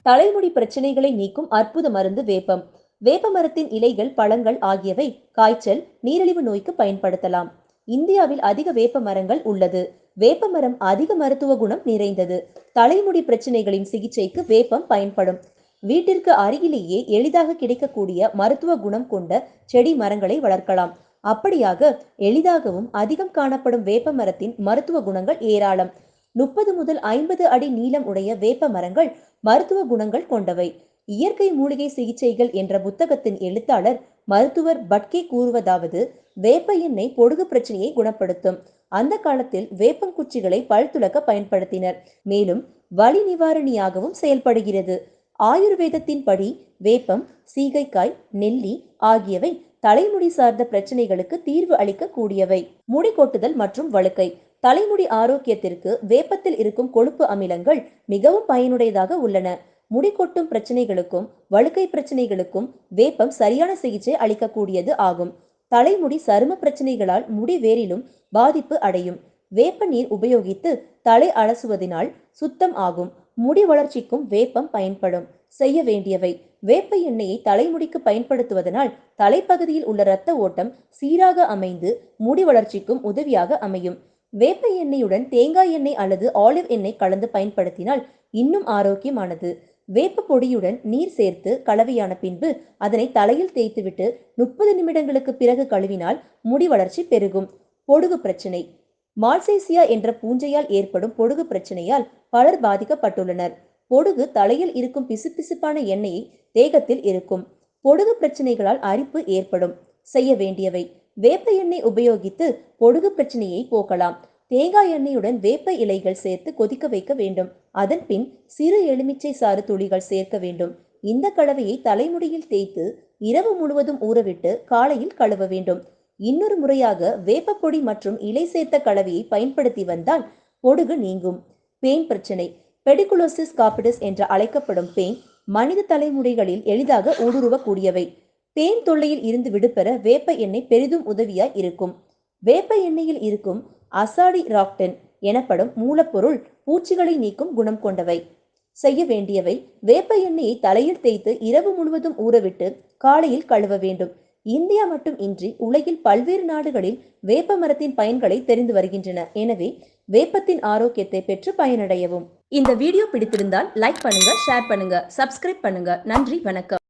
தலைமுடி பிரச்சனைகளை நீக்கும் அற்புத மருந்து வேப்பம். வேப்ப மரத்தின் இலைகள், பழங்கள் ஆகியவை காய்ச்சல், நீரிழிவு நோய்க்கு பயன்படுத்தலாம். இந்தியாவில் அதிக வேப்ப மரங்கள் உள்ளது. வேப்ப மரம் அதிக மருத்துவ குணம் நிறைந்தது. தலைமுடி பிரச்சனைகளின் சிகிச்சைக்கு வேப்பம் பயன்படும். வீட்டிற்கு அருகிலேயே எளிதாக கிடைக்கக்கூடிய மருத்துவ குணம் கொண்ட செடி மரங்களை வளர்க்கலாம். அப்படியாக எளிதாகவும் அதிகம் காணப்படும் வேப்ப மரத்தின் மருத்துவ குணங்கள் ஏராளம். 30 முதல் 50 அடி நீளம் உடைய வேப்ப மரங்கள் மருத்துவ குணங்கள் கொண்டவை. இயற்கை மூலிகை சிகிச்சைகள் என்ற புத்தகத்தின் எழுத்தாளர் மருத்துவர் பட்கே கூறுவதாவது, வேப்ப எண்ணெய் பொடுகு பிரச்சனையை குணப்படுத்தும். அந்த காலத்தில் வேப்பங்குச்சிகளை பல் துலக்க பயன்படுத்தினர். மேலும் வலி நிவாரணியாகவும் செயல்படுகிறது. ஆயுர்வேதத்தின் படி வேப்பம், சீகைக்காய், நெல்லி ஆகியவை தலைமுடி சார்ந்த பிரச்சனைகளுக்கு தீர்வு அளிக்க கூடியவை. முடி கொட்டுதல் மற்றும் வழுக்கை. தலைமுடி ஆரோக்கியத்திற்கு வேப்பத்தில் இருக்கும் கொழுப்பு அமிலங்கள் மிகவும் பயனுடையதாக உள்ளன. முடி கொட்டும் பிரச்சனைகளுக்கும் வழுக்கை பிரச்சனைகளுக்கும் வேப்பம் சரியான சிகிச்சை அளிக்கக்கூடியது ஆகும். தலைமுடி சரும பிரச்சனைகளால் முடி வேரிலும் பாதிப்பு அடையும். வேப்ப நீர் உபயோகித்து தலை அலசுவதனால் சுத்தம் ஆகும். முடி வளர்ச்சிக்கும் வேப்பம் பயன்படும். செய்ய வேண்டியவை: வேப்ப எண்ணெயை தலைமுடிக்கு பயன்படுத்துவதனால் தலைப்பகுதியில் உள்ள இரத்த ஓட்டம் சீராக அமைந்து முடி வளர்ச்சிக்கும் உதவியாக அமையும். வேப்ப எண்ணெயுடன் தேங்காய் எண்ணெய் அல்லது ஆலிவ் எண்ணெய் கலந்து பயன்படுத்தினால் இன்னும் ஆரோக்கியமானது. வேப்ப பொடியுடன் நீர் சேர்த்து கலவையான பின்பு அதனை தலையில் தேய்த்துவிட்டு 30 நிமிடங்களுக்கு பிறகு கழுவினால் முடி வளர்ச்சி பெருகும். பொடுகு பிரச்சனை. மால்சேசியா என்ற பூஞ்சையால் ஏற்படும் பொடுகு பிரச்சனையால் பலர் பாதிக்கப்பட்டுள்ளனர். பொடுகு தலையில் இருக்கும் பிசுபிசுப்பான எண்ணெயை தேகத்தில் இருக்கும். பொடுகு பிரச்சனைகளால் அரிப்பு ஏற்படும். செய்ய வேண்டியவை: வேப்ப எண்ணெய் உபயோகித்து பொடுகு பிரச்சனையை போக்கலாம். தேங்காய் எண்ணெயுடன் வேப்ப இலைகள் சேர்த்து கொதிக்க வைக்க வேண்டும். அதன் பின் சிறு எலுமிச்சை சாறு துளிகள் சேர்க்க வேண்டும். இந்த கலவையை தலைமுடியில் தேய்த்து இரவு முழுவதும் ஊறவிட்டு காலையில் கழுவ வேண்டும். இன்னொரு முறையாக வேப்ப பொடி மற்றும் இலை சேர்த்த கலவையை பயன்படுத்தி வந்தால் பொடுகு நீங்கும். பேன் பிரச்சனை. பெடிகுலோசிஸ் காப்பிடிஸ் என்று அழைக்கப்படும் பேன் மனித தலைமுடிகளில் எளிதாக ஊடுருவக்கூடியவை. பேன் தொல்லையில் இருந்து விடுபெற வேப்ப எண்ணெய் பெரிதும் உதவியாய் இருக்கும். வேப்ப எண்ணெயில் இருக்கும் அசாடிராக்டின் எனப்படும் மூலப்பொருள் பூச்சிகளை நீக்கும் குணம் கொண்டவை. செய்ய வேண்டியவை: வேப்ப எண்ணெயை தலையில் தேய்த்து இரவு முழுவதும் ஊறவிட்டு காலையில் கழுவ வேண்டும். இந்தியா மட்டும் இன்றி உலகில் பல்வேறு நாடுகளில் வேப்ப மரத்தின் பயன்களை தெரிந்து வருகின்றன. எனவே வேப்பத்தின் ஆரோக்கியத்தை பெற்று பயனடையவும். இந்த வீடியோ பிடித்திருந்தால் லைக் பண்ணுங்க, ஷேர் பண்ணுங்க, சப்ஸ்கிரைப் பண்ணுங்க. நன்றி, வணக்கம்.